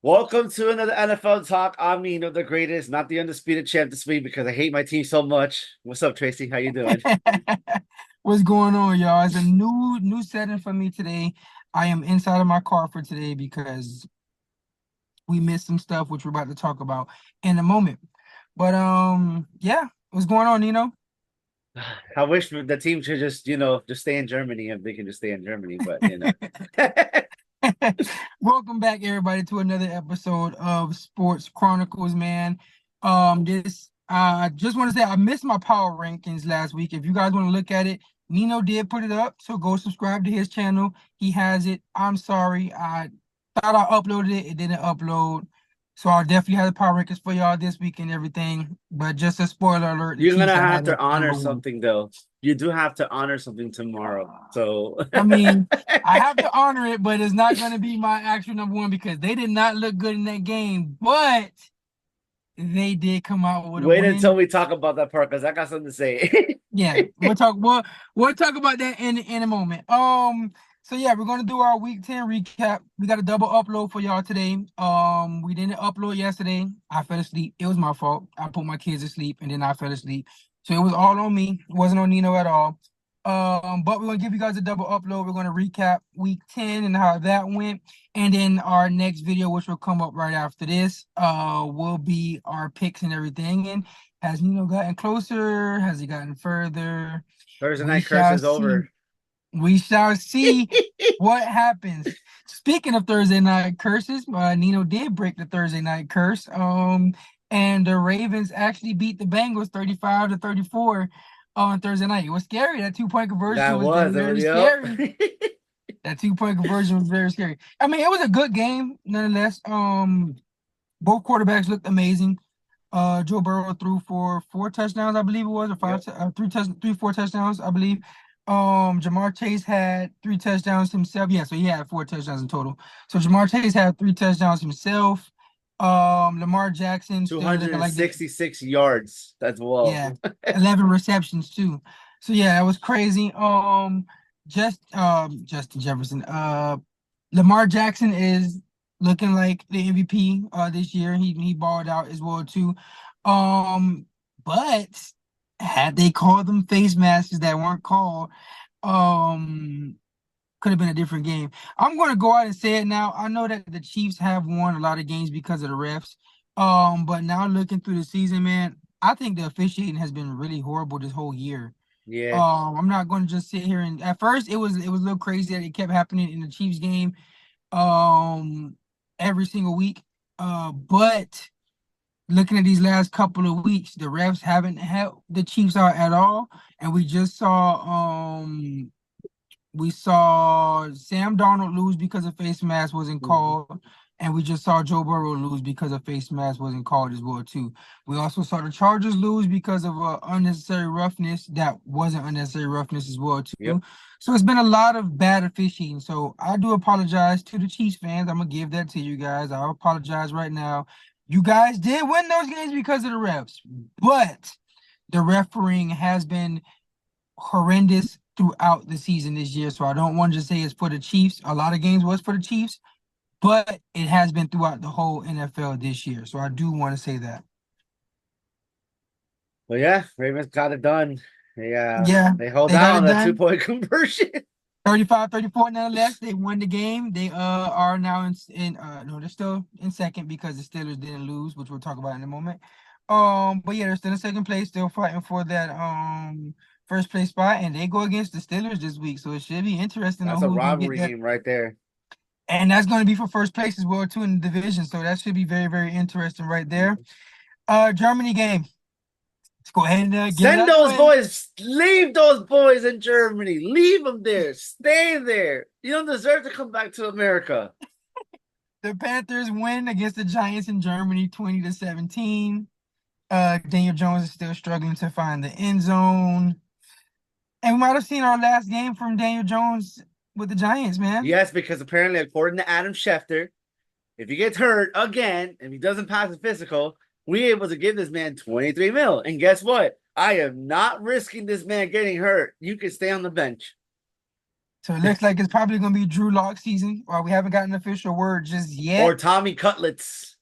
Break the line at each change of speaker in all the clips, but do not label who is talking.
Welcome to another NFL Talk. I'm Nino, the greatest, not the undisputed champ this week because I hate my team so much. What's up, Tracy? How you doing?
What's going on, y'all? It's a new setting for me today. I am inside of my car for today because we missed some stuff which we're about to talk about in a moment. But yeah, what's going on, Nino?
I wish the team should just stay in Germany if they can just stay in Germany, but.
Welcome back, everybody, to another episode of Sports Chronicles, man. This I just want to say I missed my power rankings last week. If you guys want to look at it, Nino did put it up, so go subscribe to his channel. He has it. I'm sorry, I thought I uploaded it. It didn't upload. So I'll definitely have the power rankings for y'all this week and everything. But just a spoiler alert, the
You're
Chiefs
gonna
I
have
had
to
at
honor
number one.
something though. You do have to honor something tomorrow. So
I mean, I have to honor it, but it's not going to be my actual number one because they did not look good in that game. But they did come out with a
wait until
win.
we talk about that part because I got something to say.
Yeah, we'll talk about that in a moment. So yeah, we're gonna do our week 10 recap. We got a double upload for y'all today. We didn't upload yesterday. I fell asleep. It was my fault. I put my kids to sleep and then I fell asleep. So it was all on me. It wasn't on Nino at all. But we're gonna give you guys a double upload. We're gonna recap week 10 and how that went. And then our next video, which will come up right after this, will be our picks and everything. And has Nino gotten closer? Has he gotten further?
Thursday
We
night curse
shall
is
see.
over.
We shall see what happens. Speaking of Thursday night curses, Nino did break the Thursday night curse. And the Ravens actually beat the Bengals 35-34 on Thursday night. It was scary. That 2 point conversion
That
was very,
was
very scary.
yep.
That 2 point conversion was very scary. I mean, it was a good game nonetheless. Both quarterbacks looked amazing. Joe Burrow threw for 4 touchdowns, I believe it was, or
Yep.
three, 4 touchdowns, I believe. Jamar Chase had 3 touchdowns himself. Yeah, so he had 4 touchdowns in total. So Jamar Chase had 3 touchdowns himself. Lamar Jackson still looking like the
266 yards. That's well.
yeah, 11 receptions too. So yeah, that was crazy. Justin Jefferson. Lamar Jackson is looking like the MVP this year. He balled out as well too. But had they called them face masks that weren't called, um could have been a different game. I'm going to go out and say it now. I know that the Chiefs have won a lot of games because of the refs. But now looking through the season, man, I think the officiating has been really horrible this whole year.
Yeah.
I'm not going to just sit here and at first it was a little crazy that it kept happening in the Chiefs game um every single week. But looking at these last couple of weeks, the refs haven't helped the Chiefs out at all. And we saw Sam Darnold lose because a face mask wasn't
Mhm.
called, and we just saw Joe Burrow lose because a face mask wasn't called as well too. We also saw the Chargers lose because of unnecessary roughness that wasn't unnecessary roughness as well
Yep.
too. So it's been a lot of bad officiating. So I do apologize to the Chiefs fans. I'm gonna give that to you guys. I apologize right now. You guys did win those games because of the refs, but the refereeing has been horrendous throughout the season this year. So I don't want to just say it's for the Chiefs. A lot of games was for the Chiefs, but it has been throughout the whole NFL this year. So I do want to say that.
Well, yeah, Ravens got it done.
Yeah,
They held
they got
out on
it
that
done.
two-point conversion.
35-34 nonetheless. They won the game. They are now in no, they're still in second because the Steelers didn't lose, which we'll talk about in a moment. But yeah, they're still in second place, still fighting for that first place spot, and they go against the Steelers this week. So it should be interesting
That's
on
a
who's gonna get
rivalry
that.
game right there.
And that's going to be for first place as well too in the division. So that should be very, very interesting right there. Germany game. Let's go ahead and get it
Send
out of the
those
way.
boys. Leave those boys in Germany. Leave them there. Stay there. You don't deserve to come back to America.
The Panthers win against the Giants in Germany 20-17. Daniel Jones is still struggling to find the end zone. And we might have seen our last game from Daniel Jones with the Giants, man.
Yes, because apparently, according to Adam Schefter, if he gets hurt again, if he doesn't pass the physical, we able to give this man 23 mil. And guess what? I am not risking this man getting hurt. You can stay on the bench.
So it looks like it's probably going to be Drew Lock season. We haven't gotten an official word just
Or
yet.
Tommy Cutlets.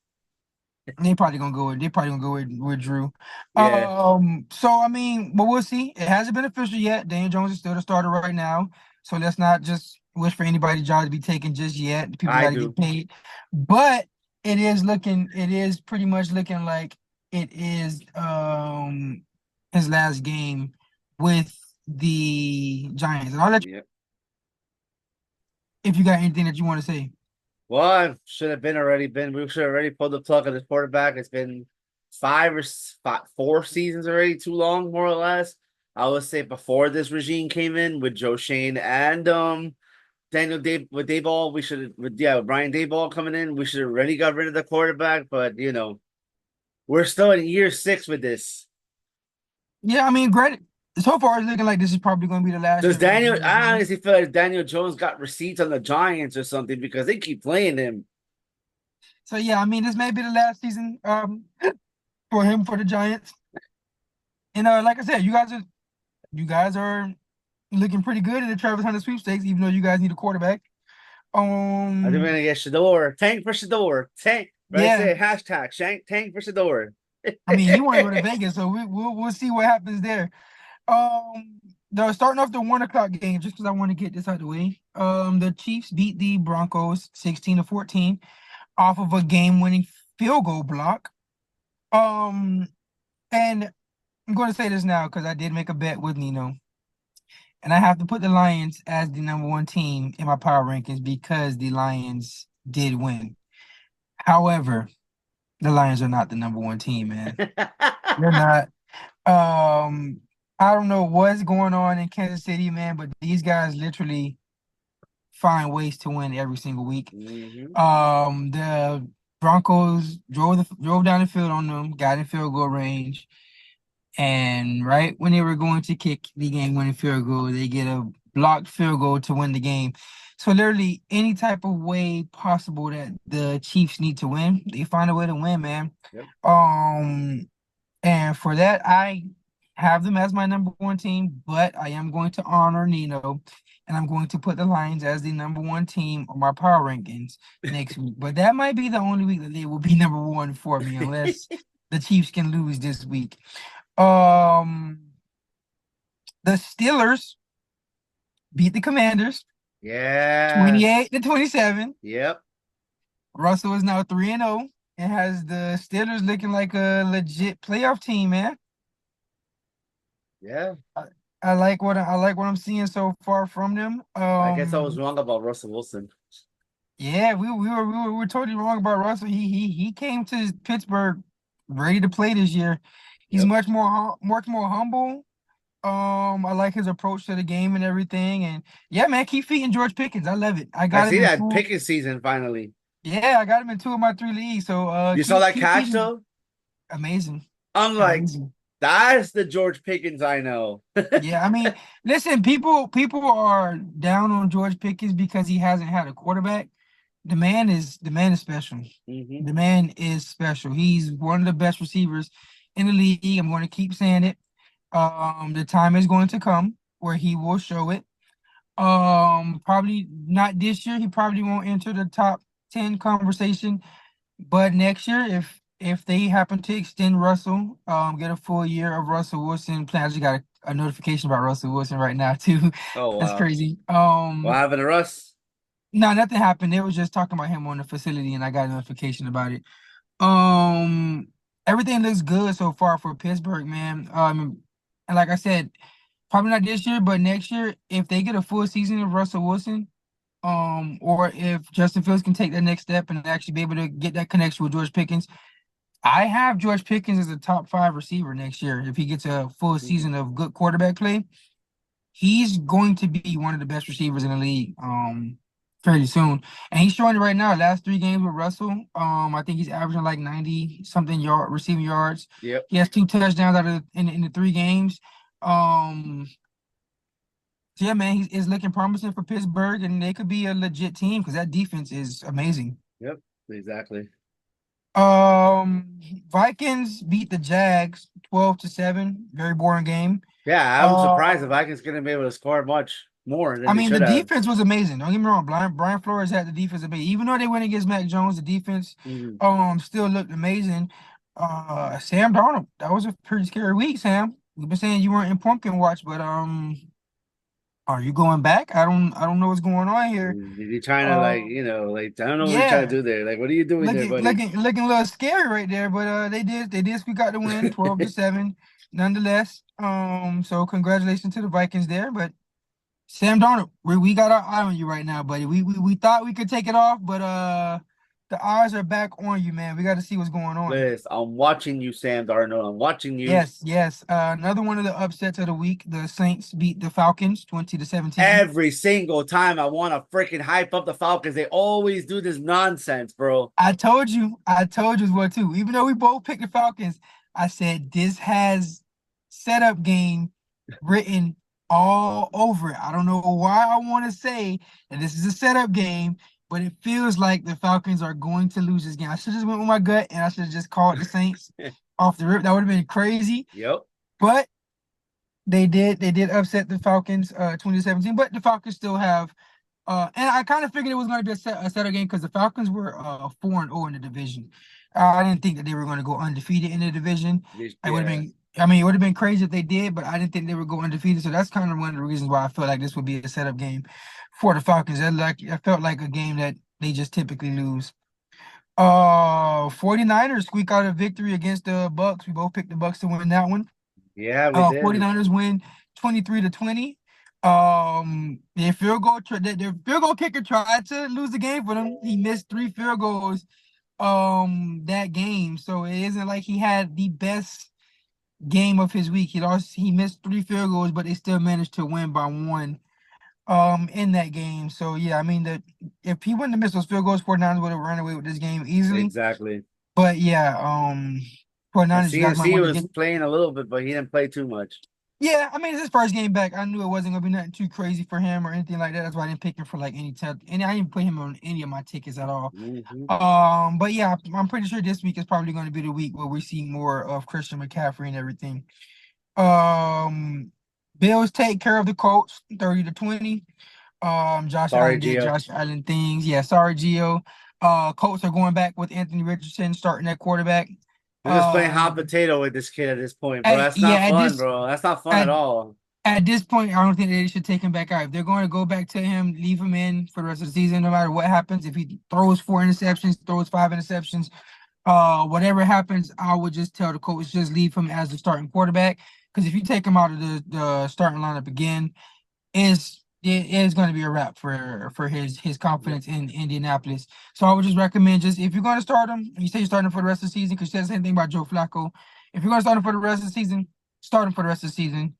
They probably gonna go with with Drew.
Yeah,
So I mean, but we'll see. It hasn't been official yet. Daniel Jones is still the starter right now. So let's not just wish for anybody's job to be taken just yet. The people
I
got to get
do.
paid. But it is pretty much looking like it is his last game with the Giants. And I'll let you
Yeah.
if you got anything that you want to say.
Well, I should have been already been. We should have already pulled the plug on this quarterback. It's been 4 seasons already, too long, more or less. I would say before this regime came in with Joe Shane and Daniel Day with Dayball, we should with Brian Dayball coming in, we should have already got rid of the quarterback. But we're still in year 6 with this.
Yeah, I mean, granted, so far it's looking like this is probably going to be the last
Does
year of the
Daniel?
Daniel
I
Jones.
honestly feel like Daniel Jones got receipts on the Giants or something because they keep playing him.
So yeah, I mean, this may be the last season for him for the Giants. And like I said, you guys are looking pretty good in the Travis Hunter sweepstakes, even though you guys need a quarterback.
I think we're
Um,
gonna get Shador. Tank for Shador. Tank. Right?
yeah,
Say hashtag Shank Tank for Shador.
I mean, he want to go to Vegas, so we'll see what happens there. The starting off the 1 o'clock game, just because I want to get this out of the way. The Chiefs beat the Broncos 16-14 off of a game-winning field goal block. Um, and I'm going to say this now because I did make a bet with Nino, and I have to put the Lions as the number one team in my power rankings because the Lions did win. However, the Lions are not the number one team, man. They're not. Um, I don't know what's going on in Kansas City, man, but these guys literally find ways to win every single week.
Mhm.
The Broncos drove down the field on them, got in field goal range. And right when they were going to kick the game-winning field goal, they get a blocked field goal to win the game. So literally any type of way possible that the Chiefs need to win, they find a way to win, man.
Yep.
And for that, I have them as my number one team, but I am going to honor Nino, and I'm going to put the Lions as the number one team on my power rankings next week. But that might be the only week that they will be number one for me, unless the Chiefs can lose this week. Um, the Steelers beat the Commanders
Yes.
28-27.
Yep.
Russell is now 3-0 and has the Steelers looking like a legit playoff team, man.
Yeah.
I like what I'm seeing so far from them.
I guess I was wrong about Russell Wilson.
Yeah, we were totally wrong about Russell. He came to Pittsburgh ready to play this year. He's
Yep.
much more humble. I like his approach to the game and everything. And yeah, man, keep feeding George Pickens. I love it. I
I
got him
see
in
that
two.
picking season finally.
Yeah, I got him in 2 of my 3 leagues. So
You saw
keep
that
keep
catch
feeding.
though?
Amazing,
I'm like,
amazing.
that's the George Pickens I know.
Yeah, I mean, listen, people are down on George Pickens because he hasn't had a quarterback. The man is special.
Hmm.
The man is special. He's one of the best receivers in the league. I'm going to keep saying it. The time is going to come where he will show it. Probably not this year. He probably won't enter the top 10 conversation, but next year, if they happen to extend Russell, get a full year of Russell Wilson plan. I just got a notification about Russell Wilson right now too.
Oh
That's
wow.
crazy.
What happened to Russ?
No, nothing happened. They was just talking about him on the facility, and I got a notification about it. Um, Everything looks good so far for Pittsburgh, man. And like I said, probably not this year, but next year, if they get a full season of Russell Wilson, or if Justin Fields can take that next step and actually be able to get that connection with George Pickens, I have George Pickens as a top 5 receiver next year. If he gets a full
Mhm.
season of good quarterback play, he's going to be one of the best receivers in the league. Fairly soon, and he's showing it right now. Last 3 games with Russell, I think he's averaging like 90 something yard receiving yards.
Yep.
He has 2 touchdowns out of in the 3 games. Um, so yeah, man, it's looking promising for Pittsburgh, and they could be a legit team because that defense is amazing.
Yep. Exactly.
Vikings beat the Jags 12-7. Very boring game.
Yeah, I'm surprised the
Uh,
Vikings gonna be able to score much. more
I
than they
mean, the
should have.
defense was amazing. Don't get me wrong. Brian Flores had the defense amazing. Even though they went against Mac Jones, the defense
Mhm.
still looked amazing. Sam Darnold, that was a pretty scary week, Sam. We've been saying you weren't in pumpkin watch, but are you going back? I don't know what's going on here.
You're trying to like,
Um,
like I don't know what you're trying to
yeah,
do there. Like, what are you doing there,
looking
buddy?
looking looking a little scary right there, but they did squeak out the win, 12-7, nonetheless. So congratulations to the Vikings there, but Sam Darnold, we got our eye on you right now, buddy. We thought we could take it off, but the eyes are back on you, man. We got to see what's going on.
Liz, I'm watching you, Sam Darnold. I'm watching you.
Yes, yes. Another one of the upsets of the week. The Saints beat the Falcons 20-17.
Every single time I want to freaking hype up the Falcons, they always do this nonsense, bro.
I told you as well too. Even though we both picked the Falcons, I said this has setup game written all over it. I don't know why I want to say that this is a setup game, but it feels like the Falcons are going to lose this game. I should just went with my gut and I should have just called the Saints off the rip. That would have been crazy,
Yep.
but they did upset the Falcons 2017, but the Falcons still have and I kind of figured it was going to be a setup game because the Falcons were 4-0 in the division. I didn't think that they were going to go undefeated in the division. It would have
Yeah.
been, I mean, it would have been crazy if they did, but I didn't think they would go undefeated. So that's kind of one of the reasons why I felt like this would be a setup game for the Falcons. I felt like a game that they just typically lose. 49ers squeak out a victory against the Bucks. We both picked the Bucks to win that one.
Yeah, we did.
49ers win 23-20. Their field goal kicker tried to lose the game for them. He missed 3 field goals that game. So it isn't like he had the best game of his week. He missed 3 field goals, but they still managed to win by one in that game. So yeah, I mean that if he wouldn't have missed those field goals, 49ers would have run away with this game easily.
Exactly.
But yeah,
And
49ers, you guys might
CNC
want to
was
get.
playing a little bit, but he didn't play too much.
Yeah, I mean, it's his first game back. I knew it wasn't gonna be nothing too crazy for him or anything like that. That's why I didn't pick him for like any. I didn't put him on any of my tickets at all.
Hmm.
But yeah, I'm pretty sure this week is probably going to be the week where we see more of Christian McCaffrey and everything. Um, Bills take care of the Colts, 30-20. Josh
Sorry,
Allen did
Gio.
Josh Allen things. Yeah, sorry, Gio. Colts are going back with Anthony Richardson starting at quarterback.
I'm just playing hot
Um,
potato with this kid at this point, bro. That's
yeah,
not fun, bro. That's not fun at
at
all.
At this point, I don't think they should take him back out. If they're going to go back to him, leave him in for the rest of the season, no matter what happens. If he throws 4 interceptions, throws 5 interceptions, whatever happens, I would just tell the coach just leave him as the starting quarterback. Because if you take him out of the starting lineup again, it is going to be a wrap for his confidence in Indianapolis. So I would just recommend just if you're going to start him, you say you're starting him for the rest of the season, because you said the same thing about Joe Flacco. If you're going to start him for the rest of the season, start him for the rest of the season.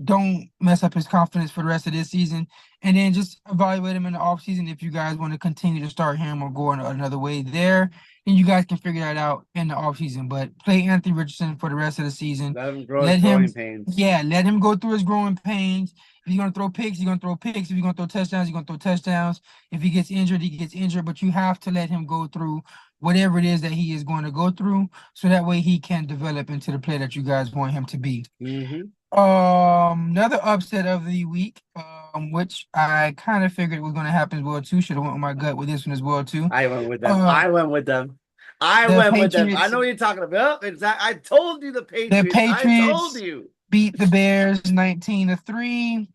Don't mess up his confidence for the rest of this season. And then just evaluate him in the offseason if you guys want to continue to start him or go another way there. And you guys can figure that out in the offseason. But play Anthony Richardson for the rest of the season.
Let him grow his
Let him,
growing pains.
yeah, let him go through his growing pains. If he's gonna throw picks, he's gonna throw picks. If he's gonna throw touchdowns, he's gonna throw touchdowns. If he gets injured, he gets injured. But you have to let him go through whatever it is that he is going to go through, so that way he can develop into the player that you guys want him to be.
Hmm.
Another upset of the week, which I kind of figured was going to happen as well too. Should have went with my gut with this one as well too.
I went with them.
Uh,
I went with them. I
the
went with them. I
Patriots,
know what you're talking about. Exactly. I told you the
the
Patriots. I told
Patriots
you.
beat the Bears 19-3.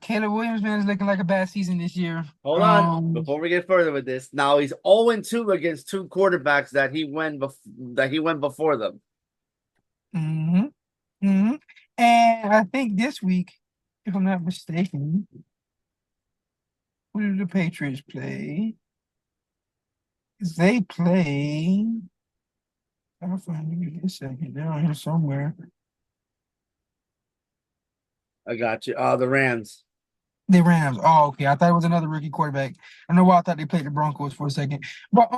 Caleb Williams, man, is looking like a bad season this year.
Hold on. Before we get further with this, now he's 0-2 against two quarterbacks that he went before them.
hmm hmm And I think this week, if I'm not mistaken, who did the Patriots play? They play. I'll find it in a second. Down here somewhere.
I got you. The Rams.
The Rams. Oh, okay. I thought it was another rookie quarterback. I don't know why I thought they played the Broncos for a second. But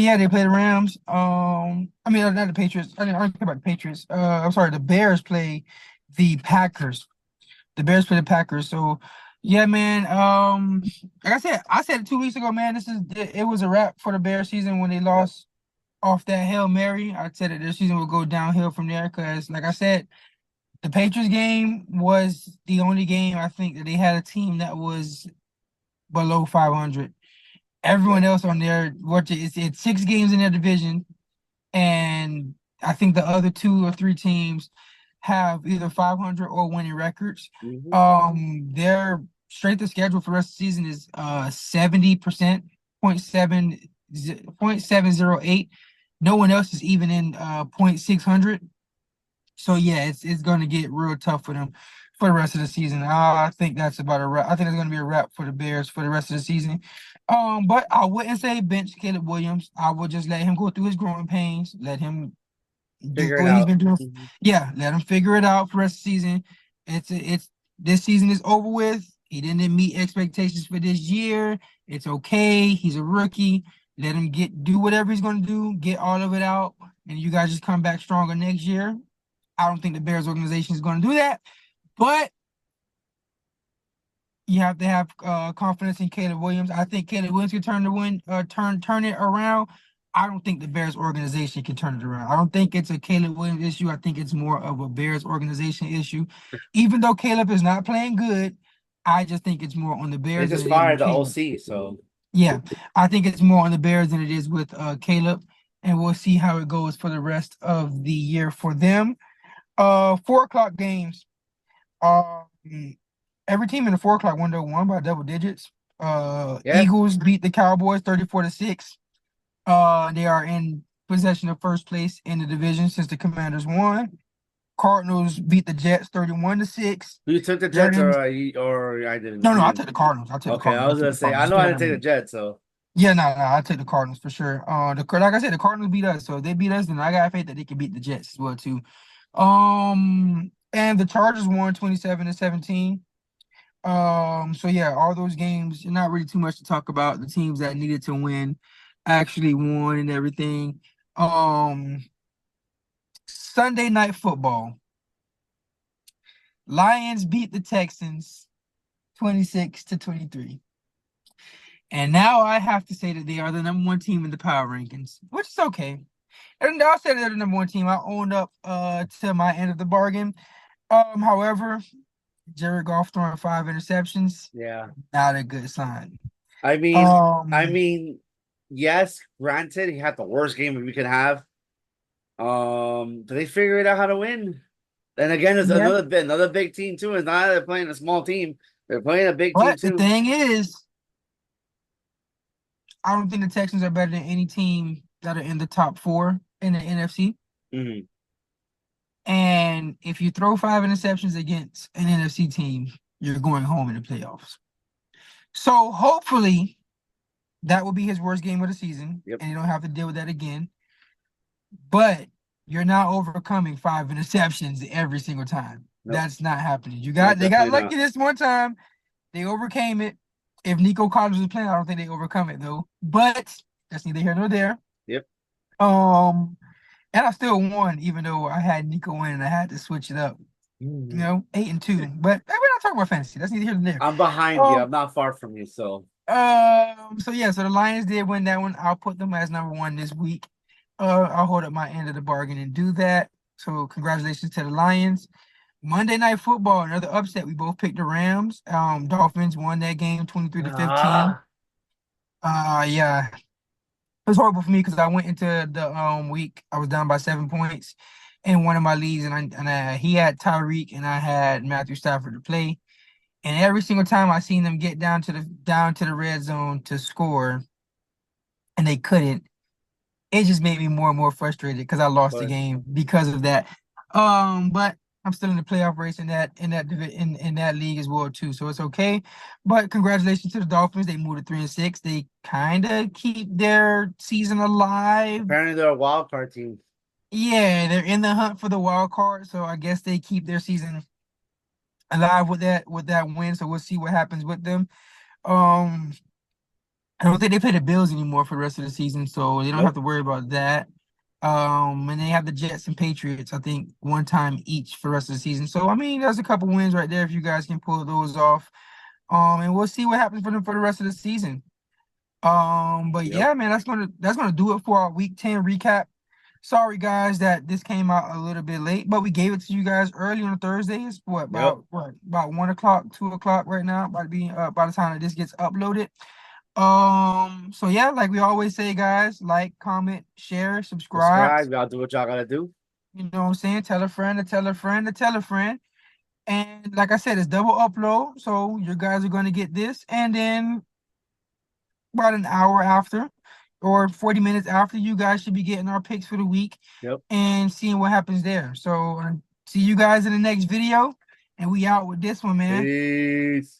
yeah, they played the Rams. I mean not the Patriots. I didn't care about the Patriots. I'm sorry, the Bears play the Packers. The Bears play the Packers. So yeah, man. Like I said it 2 weeks ago, man. It was a wrap for the Bears season when they
Yep.
lost off that Hail Mary. I said that their season would go downhill from there because, like I said, The Patriots game was the only game I think that they had a team that was below 500.
Yeah.
Everyone else on there, it's 6 games in their division, and I think the other 2 or 3 teams have either 500 or winning records.
Hmm.
Their strength of schedule for the rest of the season is 70%, point 708. No one else is even in 0.600. So yeah, it's going to get real tough for them for the rest of the season. I think that's about a wrap. I think it's going to be a wrap for the Bears for the rest of the season. But I wouldn't say bench Caleb Williams. I would just let him go through his growing pains. Let him do
Figure it
what he's
out.
been doing.
Hmm.
Yeah, let him figure it out for the rest of the season. It's this season is over with. He didn't meet expectations for this year. It's okay. He's a rookie. Let him do whatever he's going to do. Get all of it out, and you guys just come back stronger next year. I don't think the Bears organization is going to do that, but you have to have confidence in Caleb Williams. I think Caleb Williams can turn it around. I don't think the Bears organization can turn it around. I don't think it's a Caleb Williams issue. I think it's more of a Bears organization issue. Even though Caleb is not playing good, I just think it's more on the
They
Bears than
just
it is on
fired the
Caleb.
OC, so
Yeah, I think it's more on the Bears than it is with Caleb, and we'll see how it goes for the rest of the year for them. 4 o'clock games. Um, every team in the 4 o'clock window won by double digits.
yeah.
Eagles beat the Cowboys 34-6. They are in possession of first place in the division since the Commanders won. Cardinals beat the Jets 31-6.
You took the
They're
Jets,
in.
or I didn't.
No,
You
no, I
didn't.
took the Cardinals. I took the
Okay, I
Cardinals. I
was
took
gonna
the
say I
Cardinals.
know how
Yeah,
to
no,
take the
no.
Jets, so
Yeah, no, no, I took the Cardinals for sure. Like I said, the Cardinals beat us, so if they beat us, then I got faith that they can beat the Jets as well too. And the Chargers won 27-17. So yeah, all those games, not really too much to talk about. The teams that needed to win actually won and everything. Um, Sunday night football. Lions beat the Texans 26-23. And now I have to say that they are the number 1 team in the power rankings, which is okay. And I'll say they're the number 1 team. I owned up to my end of the bargain. However, Jared Goff throwing 5 interceptions,
yeah.
not a good sign.
I mean, I
Um,
mean, yes, granted, he had the worst game we could have. Do they figure it out how to win? And again, it's
yeah,
another big team too. It's not that they're playing a small team; they're playing a big team
but the
too.
thing is, I don't think the Texans are better than any team that are in the top 4 in the NFC.
Hmm.
And if you throw 5 interceptions against an NFC team, you're going home in the playoffs. So hopefully that will be his worst game of the season,
Yep.
and you don't have to deal with that again. But you're not overcoming 5 interceptions every single time.
Nope.
That's not happening.
No,
They got
definitely
lucky
not.
this one time. They overcame it. If Nico Collins was playing, I don't think they overcome it though. But that's neither here nor there.
Yep.
Um, and I still won, even though I had Nico in and I had to switch it up. You
Mhm.
know, 8-2. But we're not talking about fantasy. That's neither here nor there.
I'm behind you.
Um,
I'm not far from you. So
so yeah, so the Lions did win that one. I'll put them as number 1 this week. I'll hold up my end of the bargain and do that. So congratulations to the Lions. Monday Night Football, another upset. We both picked the Rams. Dolphins won that game 23-15.
ah,
Yeah, it was horrible for me because I went into the week. I was down by 7 points in one of my leagues, and he had Tyreek and I had Matthew Stafford to play. And every single time I seen them get down to the red zone to score, and they couldn't, it just made me more and more frustrated because I lost the
but
game because of that. But I'm still in the playoff race in that league as well too, so it's okay. But congratulations to the Dolphins. They moved to 3-6. They kind of keep their season alive.
apparently they're a wild card team.
Yeah, they're in the hunt for the wild card, so I guess they keep their season alive with that win. So we'll see what happens with them. Um, I don't think they play the Bills anymore for the rest of the season, so they don't have
Nope.
to worry about that. And they have the Jets and Patriots, I think, one time each for the rest of the season. So I mean, there's a couple wins right there if you guys can pull those off. And we'll see what happens for them for the rest of the season. But
Yep.
yeah, man, that's gonna do it for our week 10 recap. Sorry guys that this came out a little bit late, but we gave it to you guys early on Thursday. It's
Yep.
what about 1 o'clock, 2 o'clock right now. By being by the time that this gets uploaded. So yeah, like we always say, guys, like, comment, share, subscribe.
Subscribe. Y'all do what y'all gotta do.
You know what I'm saying? Tell a friend to tell a friend to tell a friend. And like I said, it's double upload, so you guys are gonna get this, and then about an hour after or 40 minutes after, you guys should be getting our picks for the week
Yep.
and seeing what happens there. So see you guys in the next video, and we out with this one, man.
Peace.